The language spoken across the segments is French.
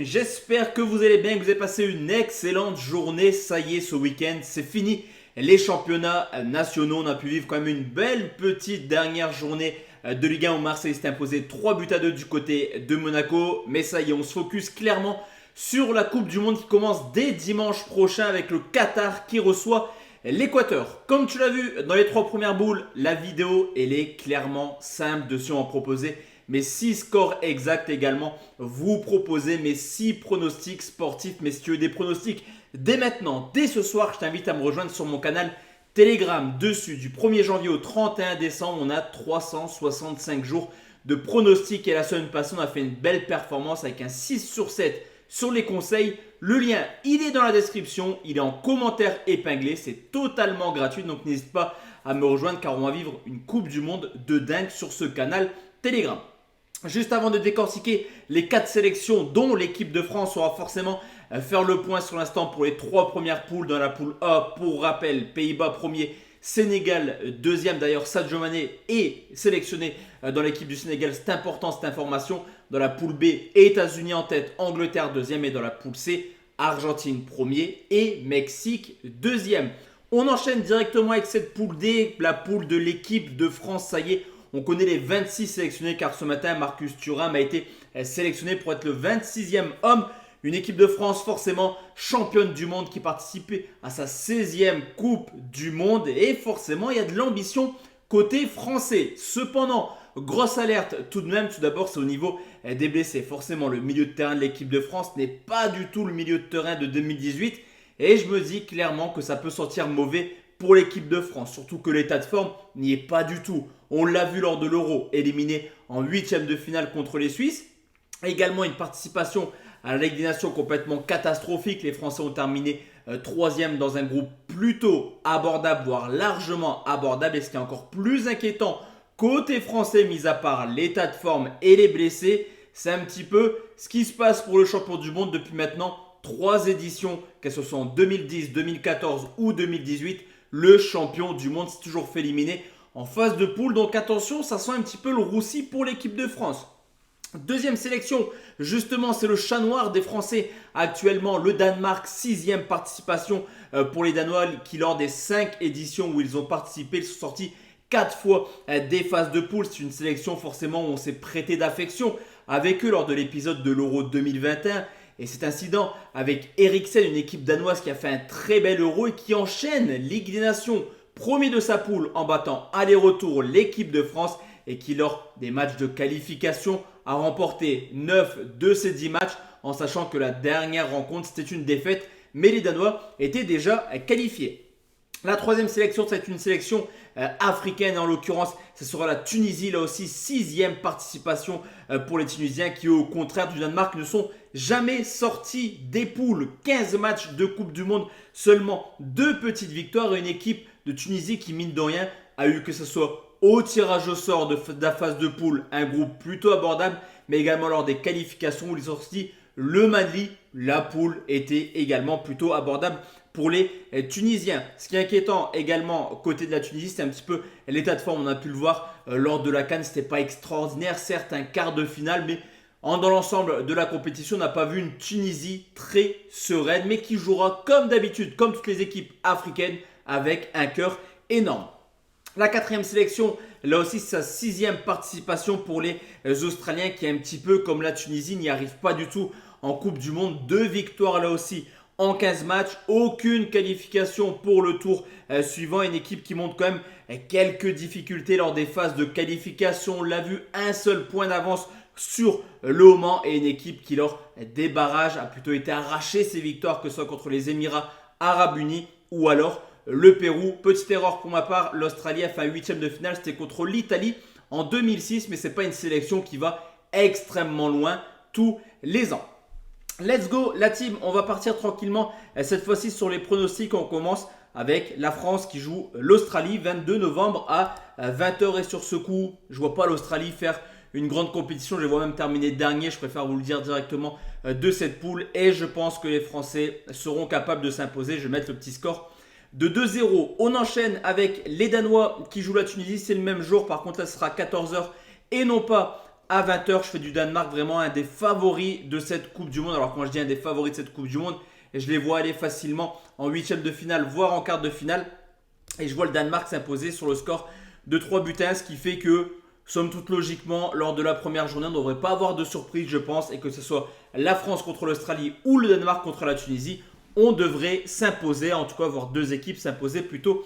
j'espère que vous allez bien, que vous avez passé une excellente journée. Ça y est, ce week-end, c'est fini. Les championnats nationaux, on a pu vivre quand même une belle petite dernière journée de Ligue 1 où Marseille s'est imposé 3-2 du côté de Monaco. Mais ça y est, on se focus clairement sur la Coupe du Monde qui commence dès dimanche prochain avec le Qatar qui reçoit l'Équateur. Comme tu l'as vu dans les 3 premières boules, la vidéo, elle est clairement simple. Dessus, on va proposer mes 6 scores exacts également. Vous proposez mes 6 pronostics sportifs. Mais si tu veux des pronostics dès maintenant, dès ce soir, je t'invite à me rejoindre sur mon canal Telegram. Dessus, du 1er janvier au 31 décembre, on a 365 jours de pronostics. Et la semaine passée, on a fait une belle performance avec un 6 sur 7 sur les conseils. Le lien, il est dans la description, il est en commentaire épinglé, c'est totalement gratuit, donc n'hésite pas à me rejoindre car on va vivre une Coupe du Monde de dingue sur ce canal Telegram. Juste avant de décortiquer les 4 sélections dont l'équipe de France, on va forcément faire le point sur l'instant pour les 3 premières poules. Dans la poule A, pour rappel, Pays-Bas premier, Sénégal deuxième. D'ailleurs, Sadio Mané est sélectionné dans l'équipe du Sénégal. C'est important cette information. Dans la poule B, États-Unis en tête, Angleterre deuxième. Et dans la poule C, Argentine premier et Mexique deuxième. On enchaîne directement avec cette poule D, la poule de l'équipe de France. Ça y est, on connaît les 26 sélectionnés car ce matin, Marcus Thuram a été sélectionné pour être le 26e homme. Une équipe de France forcément championne du monde qui participait à sa 16e Coupe du Monde. Et forcément, il y a de l'ambition côté français. Cependant, grosse alerte tout de même. Tout d'abord, c'est au niveau des blessés. Forcément, le milieu de terrain de l'équipe de France n'est pas du tout le milieu de terrain de 2018. Et je me dis clairement que ça peut sortir mauvais pour l'équipe de France. Surtout que l'état de forme n'y est pas du tout. On l'a vu lors de l'Euro, éliminé en 8e de finale contre les Suisses. Également une participation à la Ligue des Nations complètement catastrophique. Les Français ont terminé 3e dans un groupe plutôt abordable, voire largement abordable. Et ce qui est encore plus inquiétant côté français, mis à part l'état de forme et les blessés, c'est un petit peu ce qui se passe pour le champion du monde depuis maintenant 3 éditions, qu'elles ce soit en 2010, 2014 ou 2018. Le champion du monde s'est toujours fait éliminer en phase de poule. Donc attention, ça sent un petit peu le roussi pour l'équipe de France. Deuxième sélection, justement, c'est le chat noir des Français. Actuellement, le Danemark, 6e participation pour les Danois qui, lors des 5 éditions où ils ont participé, ils sont sortis 4 fois des phases de poule. C'est une sélection forcément où on s'est prêté d'affection avec eux lors de l'épisode de l'Euro 2021. Et cet incident avec Eriksen, une équipe danoise qui a fait un très bel Euro et qui enchaîne Ligue des Nations, premier de sa poule en battant aller-retour l'équipe de France et qui, lors des matchs de qualification, a remporté 9 de ces 10 matchs en sachant que la dernière rencontre c'était une défaite, mais les Danois étaient déjà qualifiés. La troisième sélection, c'est une sélection africaine. En l'occurrence, ce sera la Tunisie. Là aussi, 6e participation pour les Tunisiens qui, au contraire du Danemark, ne sont jamais sortis des poules. 15 matchs de Coupe du Monde, seulement 2 petites victoires et une équipe de Tunisie qui, mine de rien, a eu que ce soit au tirage au sort de la phase de poule, un groupe plutôt abordable, mais également lors des qualifications où ils ont sorti le Mali, la poule était également plutôt abordable pour les Tunisiens. Ce qui est inquiétant également côté de la Tunisie, c'est un petit peu l'état de forme. On a pu le voir lors de la CAN, c'était pas extraordinaire, certes un quart de finale, mais dans l'ensemble de la compétition, on n'a pas vu une Tunisie très sereine, mais qui jouera comme d'habitude, comme toutes les équipes africaines, avec un cœur énorme. La 4e sélection, là aussi, c'est sa 6e participation pour les Australiens qui, un petit peu comme la Tunisie, n'y arrivent pas du tout en Coupe du Monde. 2 victoires là aussi en 15 matchs. Aucune qualification pour le tour suivant. Une équipe qui montre quand même quelques difficultés lors des phases de qualification. On l'a vu, un seul point d'avance sur le Oman et une équipe qui, lors des barrages, a plutôt été arrachée ses victoires, que ce soit contre les Émirats Arabes Unis ou alors le Pérou. Petite erreur pour ma part, l'Australie a fait un 8e de finale, c'était contre l'Italie en 2006, mais ce n'est pas une sélection qui va extrêmement loin tous les ans. Let's go la team, on va partir tranquillement cette fois-ci sur les pronostics. On commence avec la France qui joue l'Australie 22 novembre à 20h et sur ce coup, je ne vois pas l'Australie faire une grande compétition, je les vois même terminer dernier, je préfère vous le dire directement de cette poule et je pense que les Français seront capables de s'imposer. Je vais mettre le petit score de 2-0. On enchaîne avec les Danois qui jouent la Tunisie. C'est le même jour. Par contre, là, ce sera 14h et non pas à 20h. Je fais du Danemark vraiment un des favoris de cette Coupe du Monde. Alors quand je dis un des favoris de cette Coupe du Monde, je les vois aller facilement en huitième de finale, voire en quart de finale. Et je vois le Danemark s'imposer sur le score de 3 buts à 1, ce qui fait que, somme toute logiquement, lors de la première journée, on ne devrait pas avoir de surprise, je pense, et que ce soit la France contre l'Australie ou le Danemark contre la Tunisie, on devrait s'imposer, en tout cas voir deux équipes s'imposer plutôt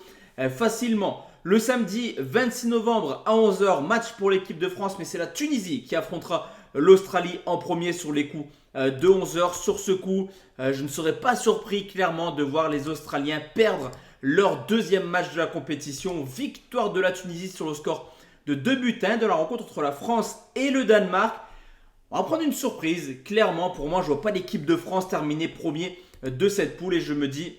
facilement. Le samedi 26 novembre à 11h, match pour l'équipe de France, mais c'est la Tunisie qui affrontera l'Australie en premier sur les coups de 11h. Sur ce coup, je ne serais pas surpris clairement de voir les Australiens perdre leur deuxième match de la compétition. Victoire de la Tunisie sur le score de 2 buts à 1 de la rencontre entre la France et le Danemark. On va prendre une surprise. Clairement, pour moi, je ne vois pas l'équipe de France terminer premier de cette poule et je me dis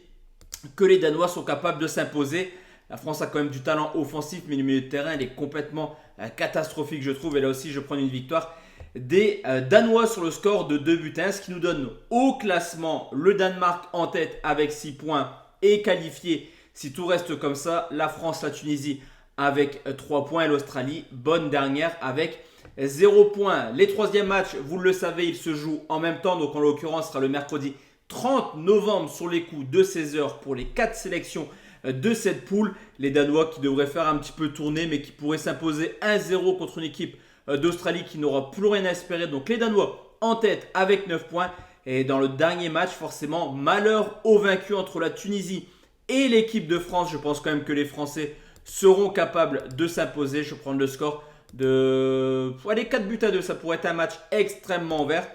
que les Danois sont capables de s'imposer. La France a quand même du talent offensif, mais le milieu de terrain elle est complètement catastrophique, je trouve. Et là aussi, je prends une victoire des Danois sur le score de 2 buts à 1, ce qui nous donne au classement le Danemark en tête avec 6 points et qualifié. Si tout reste comme ça, la France, la Tunisie avec 3 points et l'Australie, bonne dernière avec 0 points. Les troisièmes matchs, vous le savez, ils se jouent en même temps. Donc en l'occurrence, ce sera le mercredi 30 novembre sur les coups de 16h pour les 4 sélections de cette poule. Les Danois qui devraient faire un petit peu tourner mais qui pourraient s'imposer 1-0 contre une équipe d'Australie qui n'aura plus rien à espérer. Donc les Danois en tête avec 9 points. Et dans le dernier match, forcément, malheur au vaincu entre la Tunisie et l'équipe de France. Je pense quand même que les Français seront capables de s'imposer. Je vais prendre le score de 4 buts à 2. Ça pourrait être un match extrêmement ouvert.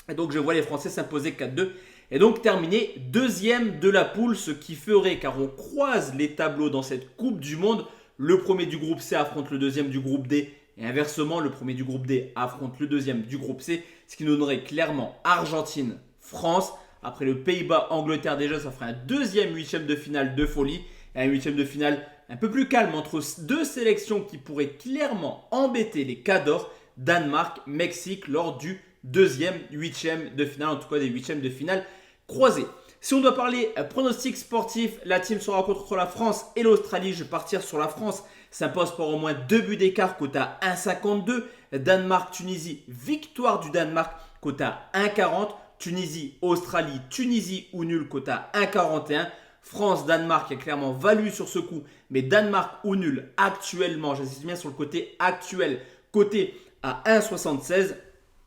Et donc je vois les Français s'imposer 4-2. Et donc terminer deuxième de la poule, ce qui ferait, car on croise les tableaux dans cette Coupe du Monde, le premier du groupe C affronte le deuxième du groupe D, et inversement, le premier du groupe D affronte le deuxième du groupe C, ce qui nous donnerait clairement Argentine, France. Après le Pays-Bas, Angleterre déjà, ça ferait un deuxième huitième de finale de folie, et un huitième de finale un peu plus calme entre deux sélections qui pourraient clairement embêter les Cadors, Danemark, Mexique, lors du deuxième huitième de finale, en tout cas des huitièmes de finale croisés. Si on doit parler pronostic sportif, la team se rencontre entre la France et l'Australie. Je vais partir sur la France. S'impose par au moins 2 buts d'écart, cote à 1,52. Danemark-Tunisie, victoire du Danemark, cote à 1,40. Tunisie-Australie, Tunisie ou nul, cote à 1,41. France-Danemark est clairement valu sur ce coup, mais Danemark ou nul actuellement, j'insiste bien sur le côté actuel, coté à 1,76.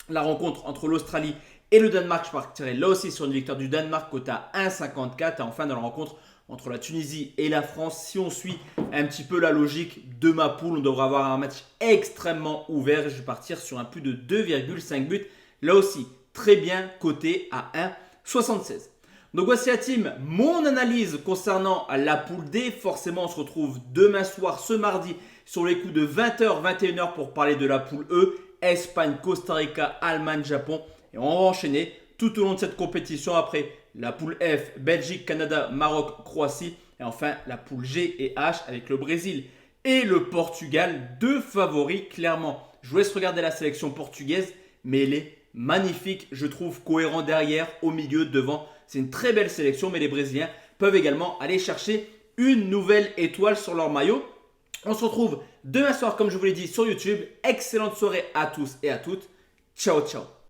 La rencontre entre l'Australie et le Danemark, je partirai là aussi sur une victoire du Danemark, cote à 1,54. Et enfin, dans la rencontre entre la Tunisie et la France, si on suit un petit peu la logique de ma poule, on devrait avoir un match extrêmement ouvert. Et je vais partir sur un plus de 2,5 buts. Là aussi, très bien coté à 1,76. Donc voici la team, mon analyse concernant la poule D. Forcément, on se retrouve demain soir, ce mardi, sur les coups de 20h, 21h pour parler de la poule E. Espagne, Costa Rica, Allemagne, Japon. Et on va enchaîner tout au long de cette compétition après la poule F, Belgique, Canada, Maroc, Croatie. Et enfin la poule G et H avec le Brésil et le Portugal. Deux favoris clairement. Je vous laisse regarder la sélection portugaise, mais elle est magnifique. Je trouve cohérent derrière, au milieu, devant. C'est une très belle sélection, mais les Brésiliens peuvent également aller chercher une nouvelle étoile sur leur maillot. On se retrouve demain soir, comme je vous l'ai dit, sur YouTube. Excellente soirée à tous et à toutes. Ciao, ciao.